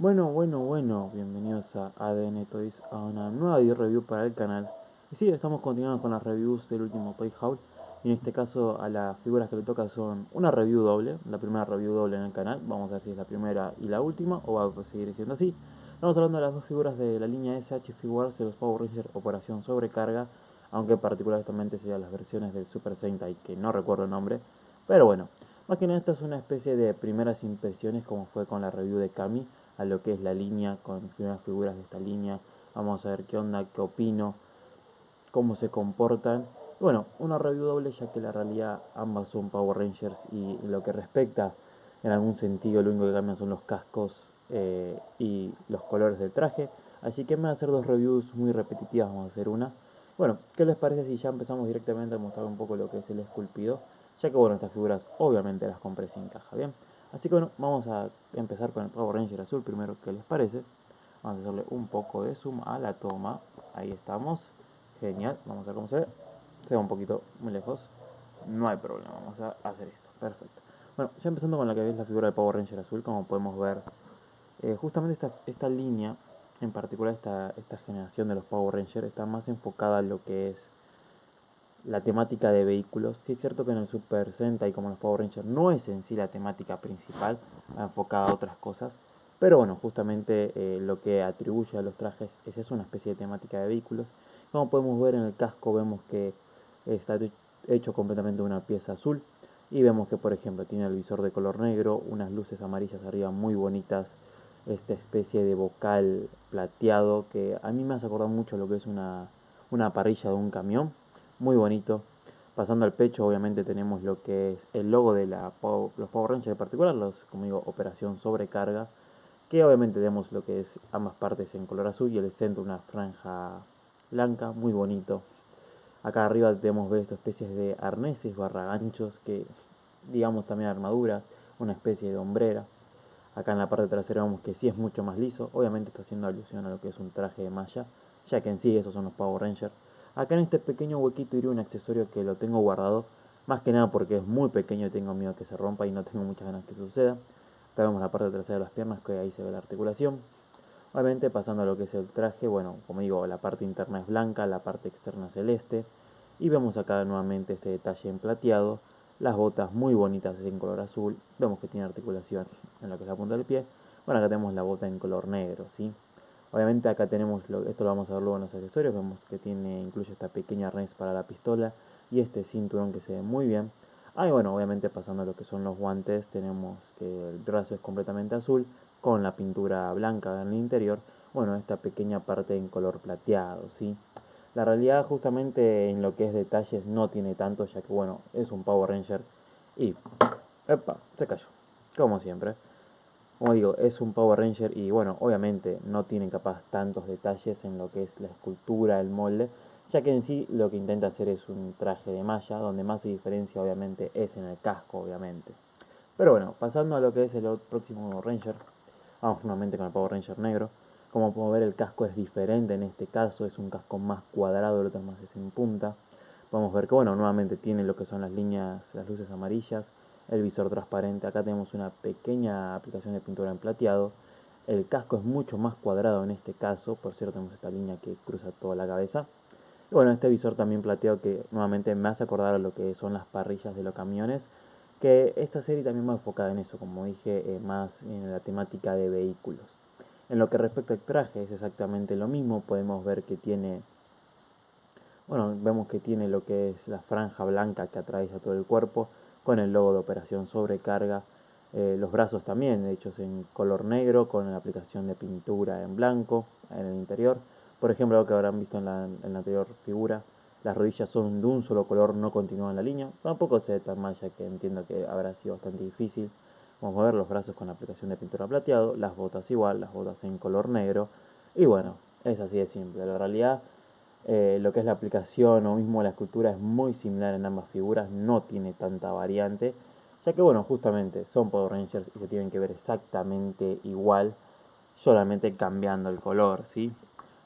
Bueno, bienvenidos a ADN Toys, a una nueva review para el canal. Y sí, estamos continuando con las reviews del último Toy Haul. Y en este caso a las figuras que le toca son una review doble, la primera review doble en el canal. Vamos a ver si es la primera y la última, o va a seguir siendo así. Estamos hablando de las dos figuras de la línea SH Figuarts de los Power Rangers Operación Sobrecarga, aunque particularmente sean las versiones del Super Sentai, que no recuerdo el nombre. Pero bueno, más que nada esta es una especie de primeras impresiones como fue con la review de Kami, a lo que es la línea, con las primeras figuras de esta línea. Vamos a ver qué onda, qué opino, cómo se comportan. Bueno, una review doble ya que la realidad ambas son Power Rangers y lo que respecta en algún sentido lo único que cambian son los cascos y los colores del traje. Así que me voy a hacer dos reviews muy repetitivas, vamos a hacer una. Bueno, ¿qué les parece si ya empezamos directamente a mostrar un poco lo que es el esculpido? Ya que bueno, estas figuras obviamente las compré sin caja, ¿bien? Así que bueno, vamos a empezar con el Power Ranger azul primero, ¿qué les parece? Vamos a hacerle un poco de zoom a la toma. Ahí estamos. Genial. Vamos a ver cómo se ve. Se ve un poquito muy lejos. No hay problema. Vamos a hacer esto. Perfecto. Bueno, ya empezando con la que es la figura de Power Ranger azul, como podemos ver, justamente esta línea, en particular esta generación de los Power Rangers, está más enfocada en lo que es la temática de vehículos. Sí es cierto que en el Super Sentai, como los Power Rangers, no es en sí la temática principal, enfocada a otras cosas. Pero bueno, justamente lo que atribuye a los trajes es eso, una especie de temática de vehículos. Como podemos ver en el casco, vemos que está hecho completamente de una pieza azul. Y vemos que, por ejemplo, tiene el visor de color negro, unas luces amarillas arriba muy bonitas, esta especie de bocal plateado que a mí me hace acordar mucho lo que es una parrilla de un camión, muy bonito. Pasando al pecho, obviamente tenemos lo que es el logo de los Power Rangers en particular, como digo, Operación Sobrecarga, que obviamente vemos lo que es ambas partes en color azul y el centro una franja blanca, muy bonito. Acá arriba tenemos ver estas especies de arneses barra ganchos que digamos también armaduras, una especie de hombrera. Acá en la parte trasera vemos que sí es mucho más liso, obviamente está haciendo alusión a lo que es un traje de malla, ya que en sí esos son los Power Rangers. Acá en este pequeño huequito iría un accesorio que lo tengo guardado, más que nada porque es muy pequeño y tengo miedo que se rompa y no tengo muchas ganas que suceda. Acá vemos la parte trasera de las piernas, que ahí se ve la articulación. Obviamente pasando a lo que es el traje, bueno, como digo, la parte interna es blanca, la parte externa celeste. Y vemos acá nuevamente este detalle en plateado, las botas muy bonitas en color azul, vemos que tiene articulación en lo que es la punta del pie. Bueno, acá tenemos la bota en color negro, ¿sí? Obviamente acá tenemos, esto lo vamos a ver luego en los accesorios, vemos que incluye esta pequeña arnés para la pistola y este cinturón que se ve muy bien. Ah, y bueno, obviamente pasando a lo que son los guantes, tenemos que el brazo es completamente azul, con la pintura blanca en el interior, bueno, esta pequeña parte en color plateado, ¿sí? La realidad justamente en lo que es detalles no tiene tanto, ya que bueno, es un Power Ranger y... ¡Epa! Se cayó, como siempre. Como digo, es un Power Ranger y bueno, obviamente no tienen capaz tantos detalles en lo que es la escultura, el molde, ya que en sí lo que intenta hacer es un traje de malla, donde más se diferencia obviamente es en el casco, obviamente. Pero bueno, pasando a lo que es el próximo Ranger, vamos nuevamente con el Power Ranger negro. Como podemos ver el casco es diferente en este caso, es un casco más cuadrado, el otro más es en punta. Podemos ver que bueno, nuevamente tiene lo que son las líneas, las luces amarillas, el visor transparente, acá tenemos una pequeña aplicación de pintura en plateado. El casco es mucho más cuadrado en este caso, por cierto tenemos esta línea que cruza toda la cabeza. Y bueno, este visor también plateado que nuevamente me hace acordar a lo que son las parrillas de los camiones, que esta serie también va enfocada en eso, como dije, más en la temática de vehículos. En lo que respecta al traje es exactamente lo mismo, podemos ver que tiene, bueno, vemos que tiene lo que es la franja blanca que atraviesa todo el cuerpo, con el logo de Operación Sobrecarga, los brazos también hechos en color negro, con la aplicación de pintura en blanco en el interior. Por ejemplo, lo que habrán visto en la anterior figura, las rodillas son de un solo color, no continúan la línea. Tampoco se ve tan mal, ya que entiendo que habrá sido bastante difícil. Vamos a ver los brazos con la aplicación de pintura plateado, las botas igual, las botas en color negro. Y bueno, es así de simple. La realidad, lo que es la aplicación o mismo la escultura es muy similar en ambas figuras, no tiene tanta variante, ya que bueno, justamente son Power Rangers y se tienen que ver exactamente igual, solamente cambiando el color, ¿sí?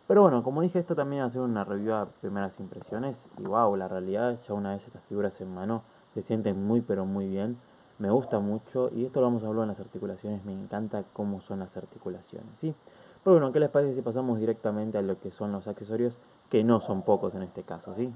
Pero bueno, como dije, esto también va a ser una review a primeras impresiones y wow, la realidad ya una vez estas figuras en mano se sienten muy pero muy bien. me gusta mucho y esto lo vamos a hablar en las articulaciones, me encanta cómo son las articulaciones, ¿sí? Pero bueno, ¿qué les parece si pasamos directamente a lo que son los accesorios, que no son pocos en este caso, ¿sí?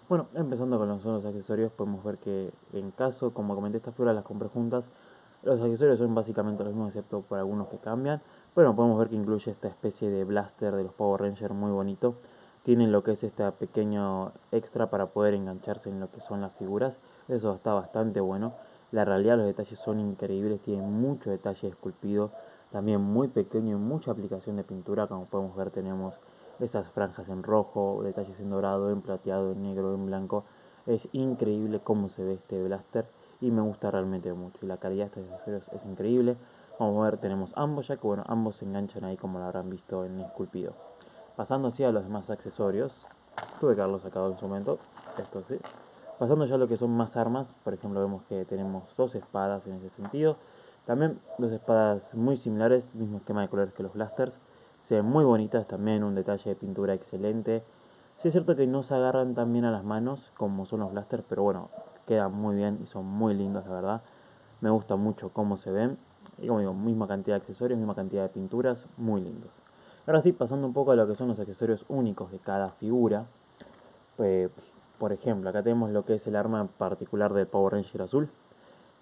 Bueno, empezando con los accesorios, podemos ver que en caso, como comenté, estas figuras las compré juntas. Los accesorios son básicamente los mismos, excepto por algunos que cambian. Pero podemos ver que incluye esta especie de blaster de los Power Rangers muy bonito. Tienen lo que es este pequeño extra para poder engancharse en lo que son las figuras. Eso está bastante bueno. La realidad, los detalles son increíbles, tienen mucho detalle esculpido. También muy pequeño y mucha aplicación de pintura. Como podemos ver, tenemos esas franjas en rojo, detalles en dorado, en plateado, en negro, en blanco. Es increíble cómo se ve este blaster y me gusta realmente mucho. Y la calidad de estos accesorios es increíble. Vamos a ver, tenemos ambos, ya que bueno, ambos se enganchan ahí como lo habrán visto en esculpido. Pasando así a los demás accesorios, tuve que haberlo sacado en su momento, esto sí. Pasando ya a lo que son más armas, por ejemplo vemos que tenemos dos espadas en ese sentido. También dos espadas muy similares, mismo esquema de colores que los blasters. Se ven muy bonitas, también un detalle de pintura excelente. Sí es cierto que no se agarran tan bien a las manos como son los blasters, pero bueno, quedan muy bien y son muy lindos la verdad. Me gusta mucho cómo se ven. Y como digo, misma cantidad de accesorios, misma cantidad de pinturas, muy lindos. Ahora sí, pasando un poco a lo que son los accesorios únicos de cada figura. Eh, por ejemplo, acá tenemos lo que es el arma particular del Power Ranger azul,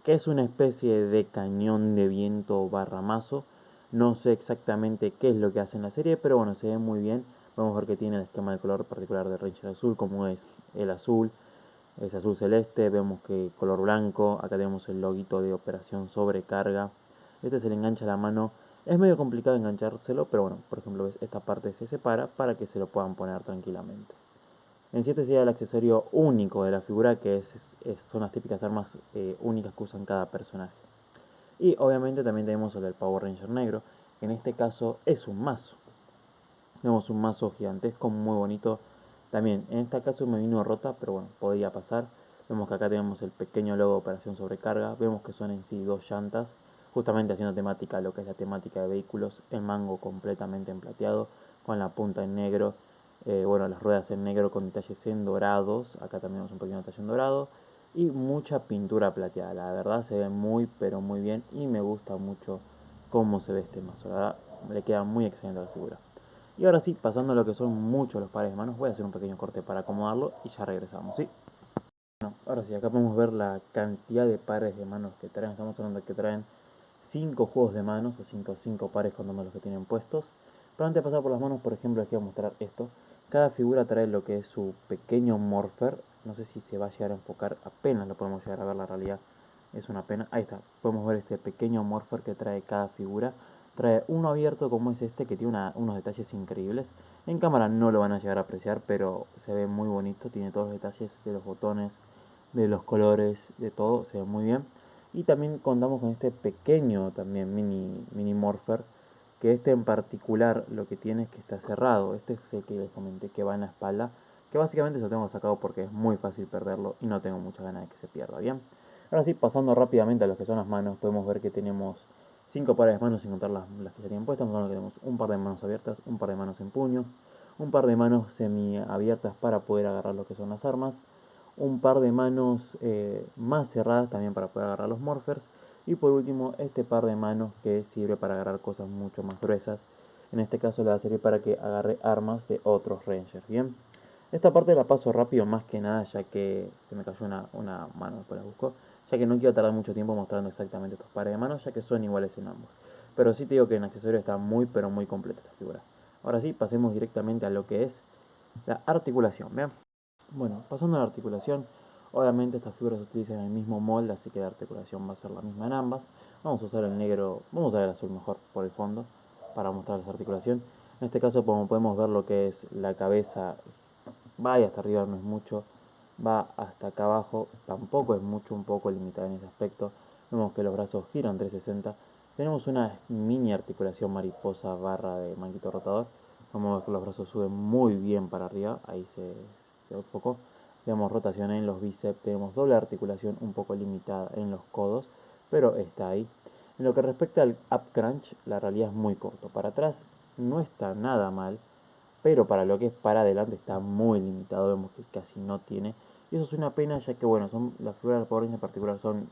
que es una especie de cañón de viento barra mazo. No sé exactamente qué es lo que hace en la serie, pero bueno, se ve muy bien. Vamos a ver que tiene el esquema de color particular de Ranger azul, como es el azul, es azul celeste, vemos que color blanco, acá tenemos el loguito de operación sobrecarga. Este se le engancha a la mano, es medio complicado enganchárselo, pero bueno, por ejemplo, ves, esta parte se separa para que se lo puedan poner tranquilamente. En sí este sería el accesorio único de la figura, que son las típicas armas únicas que usan cada personaje. Y obviamente también tenemos el del Power Ranger negro, que en este caso es un mazo. Vemos un mazo gigantesco, muy bonito. También, en este caso me vino rota, pero bueno, podía pasar. Vemos que acá tenemos el pequeño logo de operación sobrecarga. Vemos que son en sí dos llantas, justamente haciendo temática lo que es la temática de vehículos. El mango completamente en plateado, con la punta en negro. Bueno, las ruedas en negro con detalles en dorados. Acá también tenemos un pequeño detalle en dorado. Y mucha pintura plateada. La verdad se ve muy, pero muy bien. Y me gusta mucho cómo se ve este mazo. La verdad, le queda muy excelente a la figura. Y ahora sí, pasando a lo que son muchos los pares de manos, voy a hacer un pequeño corte para acomodarlo y ya regresamos, ¿sí? Bueno, ahora sí, acá podemos ver la cantidad de pares de manos que traen. Estamos hablando de que traen 5 juegos de manos, o 5 pares contando los que tienen puestos. Pero antes de pasar por las manos, por ejemplo, les voy a mostrar esto. Cada figura trae lo que es su pequeño morpher. No sé si se va a llegar a enfocar, apenas lo podemos llegar a ver la realidad. Es una pena. Ahí está, podemos ver este pequeño morpher que trae cada figura. Trae uno abierto como es este, que tiene unos detalles increíbles. En cámara no lo van a llegar a apreciar, pero se ve muy bonito. Tiene todos los detalles de los botones, de los colores, de todo. Se ve muy bien. Y también contamos con este pequeño también mini morpher, que este en particular lo que tiene es que está cerrado. Este es el que les comenté que va en la espalda, que básicamente se lo tengo sacado porque es muy fácil perderlo y no tengo muchas ganas de que se pierda. Bien, ahora sí, pasando rápidamente a lo que son las manos, podemos ver que tenemos 5 pares de manos sin contar las que ya tienen puestas. Tenemos un par de manos abiertas, un par de manos en puño, un par de manos semi abiertas para poder agarrar lo que son las armas, un par de manos más cerradas también para poder agarrar los morphers, y por último este par de manos que sirve para agarrar cosas mucho más gruesas. En este caso le va a servir para que agarre armas de otros rangers. Bien, esta parte la paso rápido más que nada, ya que se me cayó una mano, después la busco, ya que no quiero tardar mucho tiempo mostrando exactamente estos pares de manos, ya que son iguales en ambos. Pero sí te digo que en accesorio está muy pero muy completa esta figura. Ahora sí, pasemos directamente a lo que es la articulación. Vean. Bueno, pasando a la articulación, obviamente estas figuras utilizan el mismo molde, así que la articulación va a ser la misma en ambas. Vamos a usar el negro, vamos a usar el azul mejor por el fondo, para mostrar la articulación. En este caso, como podemos ver, lo que es la cabeza va y hasta arriba no es mucho, va hasta acá abajo, tampoco es mucho, un poco limitada en ese aspecto. Vemos que los brazos giran 360. Tenemos una mini articulación mariposa barra de manguito rotador. Vamos a ver que los brazos suben muy bien para arriba, ahí se enfocó. Tenemos rotación en los bíceps, tenemos doble articulación un poco limitada en los codos, pero está ahí. En lo que respecta al up crunch, la realidad es muy corto. Para atrás no está nada mal, pero para lo que es para adelante está muy limitado, vemos que casi no tiene. Y eso es una pena, ya que bueno, son las figuras de Power Rangers en particular son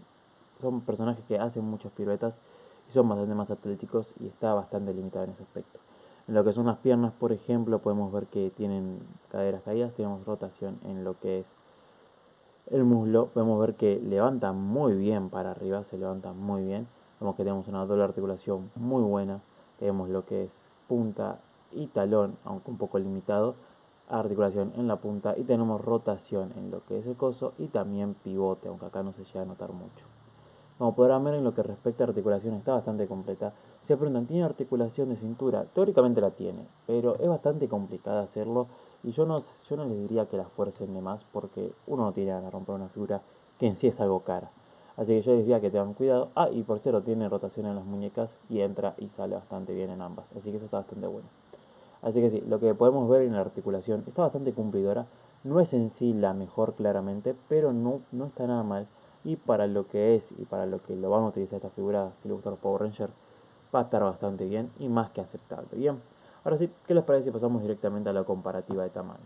son personajes que hacen muchas piruetas y son bastante más atléticos y está bastante limitado en ese aspecto. En lo que son las piernas, por ejemplo, podemos ver que tienen caderas caídas, tenemos rotación en lo que es el muslo, podemos ver que levanta muy bien para arriba, se levanta muy bien. Vemos que tenemos una doble articulación muy buena, tenemos lo que es punta y talón, aunque un poco limitado, articulación en la punta y tenemos rotación en lo que es el coso y también pivote, aunque acá no se llega a notar mucho. Como podrán ver, en lo que respecta a articulación está bastante completa. Se preguntan, ¿tiene articulación de cintura? Teóricamente la tiene, pero es bastante complicado hacerlo y yo no les diría que la fuercen de más porque uno no tiene ganas de romper una figura que en sí es algo cara. Así que yo les diría que tengan cuidado. Ah, y por cierto, tiene rotación en las muñecas y entra y sale bastante bien en ambas. Así que eso está bastante bueno. Así que sí, lo que podemos ver en la articulación está bastante cumplidora. No es en sí la mejor claramente, pero no está nada mal. Y para lo que es y para lo que lo van a utilizar esta figura, si le gustan los Power Rangers, va a estar bastante bien y más que aceptable. Bien, ahora sí, ¿qué les parece si pasamos directamente a la comparativa de tamaño?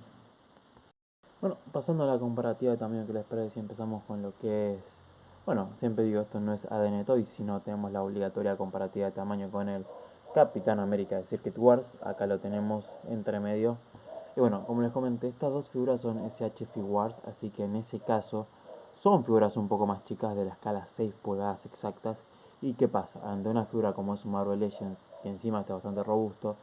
Bueno, pasando a la comparativa de tamaño, ¿qué les parece si empezamos con lo que es... Bueno, siempre digo, esto no es ADN Toys, sino tenemos la obligatoria comparativa de tamaño con el Capitán América de Circuit Wars. Acá lo tenemos entre medio. Y bueno, como les comenté, estas dos figuras son SH Figuarts, así que en ese caso son figuras un poco más chicas de la escala 6 pulgadas exactas. ¿Y qué pasa? Ante una figura como es un Marvel Legends, que encima está bastante robusto,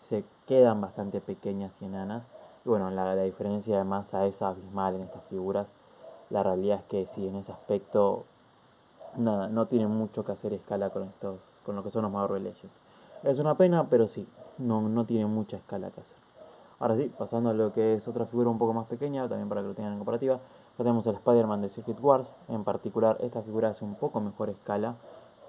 se quedan bastante pequeñas y enanas. Y bueno, la diferencia de masa es abismal en estas figuras. La realidad es que sí, en ese aspecto, nada, no tiene mucho que hacer escala con lo que son los Marvel Legends. Es una pena, pero sí, no tiene mucha escala que hacer. Ahora sí, pasando a lo que es otra figura un poco más pequeña, también para que lo tengan en comparativa, ya tenemos el Spider-Man de Circuit Wars. En particular, esta figura hace un poco mejor escala,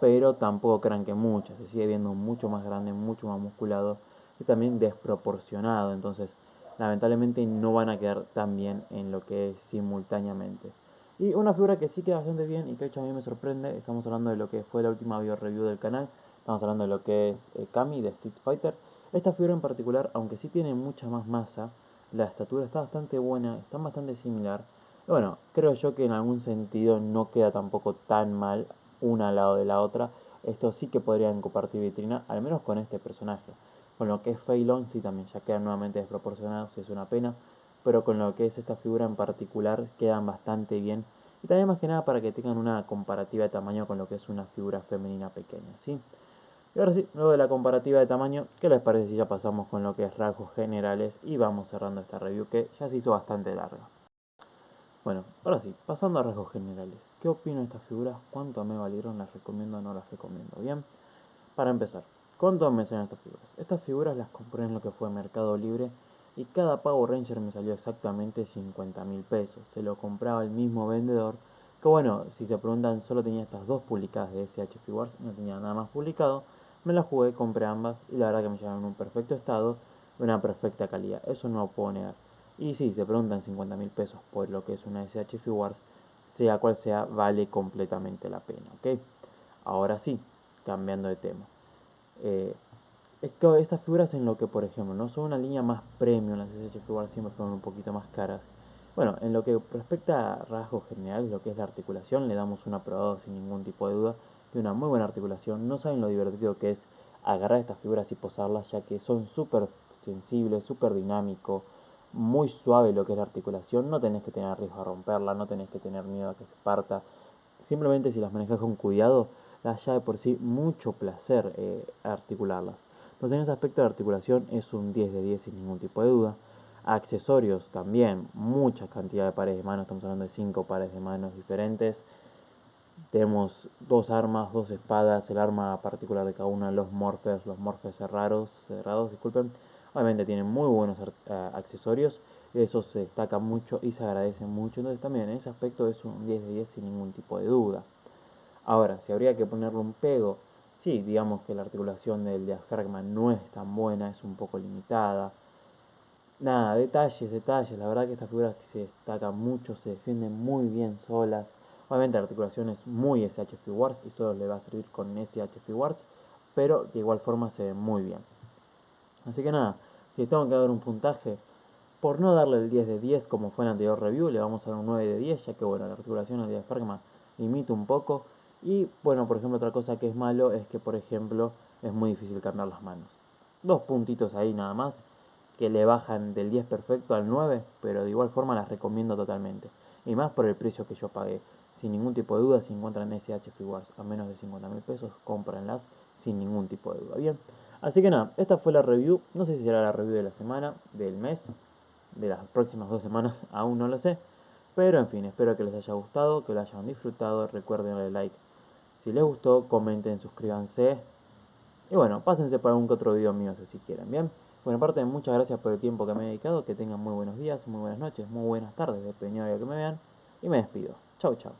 pero tampoco crean que mucho, se sigue viendo mucho más grande, mucho más musculado y también desproporcionado, entonces lamentablemente no van a quedar tan bien en lo que es simultáneamente. Y una figura que sí queda bastante bien y que de hecho a mí me sorprende, estamos hablando de lo que fue la última video review del canal, estamos hablando de lo que es Kami de Street Fighter. Esta figura en particular, aunque sí tiene mucha más masa, la estatura está bastante buena, está bastante similar. Y bueno, creo yo que en algún sentido no queda tampoco tan mal una al lado de la otra. Esto sí que podrían compartir vitrina, al menos con este personaje. Con lo que es Feilong sí también ya quedan nuevamente desproporcionados, es una pena. Pero con lo que es esta figura en particular quedan bastante bien. Y también más que nada para que tengan una comparativa de tamaño con lo que es una figura femenina pequeña, ¿sí? Y ahora sí, luego de la comparativa de tamaño, ¿qué les parece si ya pasamos con lo que es rasgos generales y vamos cerrando esta review que ya se hizo bastante larga? Bueno, ahora sí, pasando a rasgos generales. ¿Qué opino de estas figuras? ¿Cuánto me valieron? ¿Las recomiendo o no las recomiendo? Bien, para empezar, ¿cuánto me salieron estas figuras? Estas figuras las compré en lo que fue Mercado Libre y cada Power Ranger me salió exactamente 50.000 pesos. Se lo compraba el mismo vendedor. Que bueno, si se preguntan, solo tenía estas dos publicadas de SH Figures, no tenía nada más publicado. Me las jugué, compré ambas y la verdad que me llegaron en un perfecto estado, una perfecta calidad. Eso no lo puedo negar. Y si se preguntan 50.000 pesos por lo que es una SH Figures, sea cual sea, vale completamente la pena, ¿ok? Ahora sí, cambiando de tema. Eh, estas figuras en lo que, por ejemplo, no son una línea más premium, las SH Figuarts siempre fueron un poquito más caras. Bueno, en lo que respecta a rasgos generales, lo que es la articulación, le damos un aprobado sin ningún tipo de duda. De una muy buena articulación, no saben lo divertido que es agarrar estas figuras y posarlas, ya que son súper sensibles, súper dinámico, muy suave lo que es la articulación, no tenés que tener riesgo a romperla, no tenés que tener miedo a que se parta. Simplemente si las manejas con cuidado, da ya de por sí mucho placer articularlas. Entonces en ese aspecto de articulación es un 10 de 10 sin ningún tipo de duda. Accesorios también, mucha cantidad de pares de manos, estamos hablando de 5 pares de manos diferentes. Tenemos dos armas, dos espadas, el arma particular de cada una, los morphers cerrados, disculpen. Obviamente tienen muy buenos accesorios, eso se destaca mucho y se agradece mucho. Entonces también en ese aspecto es un 10 de 10 sin ningún tipo de duda. Ahora, si habría que ponerle un pego, sí, digamos que la articulación del diafragma no es tan buena, es un poco limitada. Nada, detalles, la verdad que estas figuras se destacan mucho, se defienden muy bien solas. Obviamente la articulación es muy SH Figuarts y solo le va a servir con SH Figuarts, pero de igual forma se ve muy bien. Así que nada, si tengo que dar un puntaje, por no darle el 10 de 10 como fue en la anterior review, le vamos a dar un 9 de 10, ya que bueno, la articulación del diafragma limita un poco. Y bueno, por ejemplo, otra cosa que es malo es que, por ejemplo, es muy difícil cambiar las manos. Dos puntitos ahí nada más, que le bajan del 10 perfecto al 9, pero de igual forma las recomiendo totalmente. Y más por el precio que yo pagué. Sin ningún tipo de duda, si encuentran SH Figuarts a menos de 50.000 pesos, cómpranlas sin ningún tipo de duda. Bien, así que nada, esta fue la review. No sé si será la review de la semana, del mes, de las próximas 2 semanas, aún no lo sé. Pero en fin, espero que les haya gustado, que lo hayan disfrutado. Recuerden darle like si les gustó, comenten, suscríbanse. Y bueno, pásense para algún que otro video mío si quieren, ¿bien? Bueno, aparte, muchas gracias por el tiempo que me he dedicado. Que tengan muy buenos días, muy buenas noches, muy buenas tardes, dependiendo de lo que me vean. Y me despido. Chau, chau.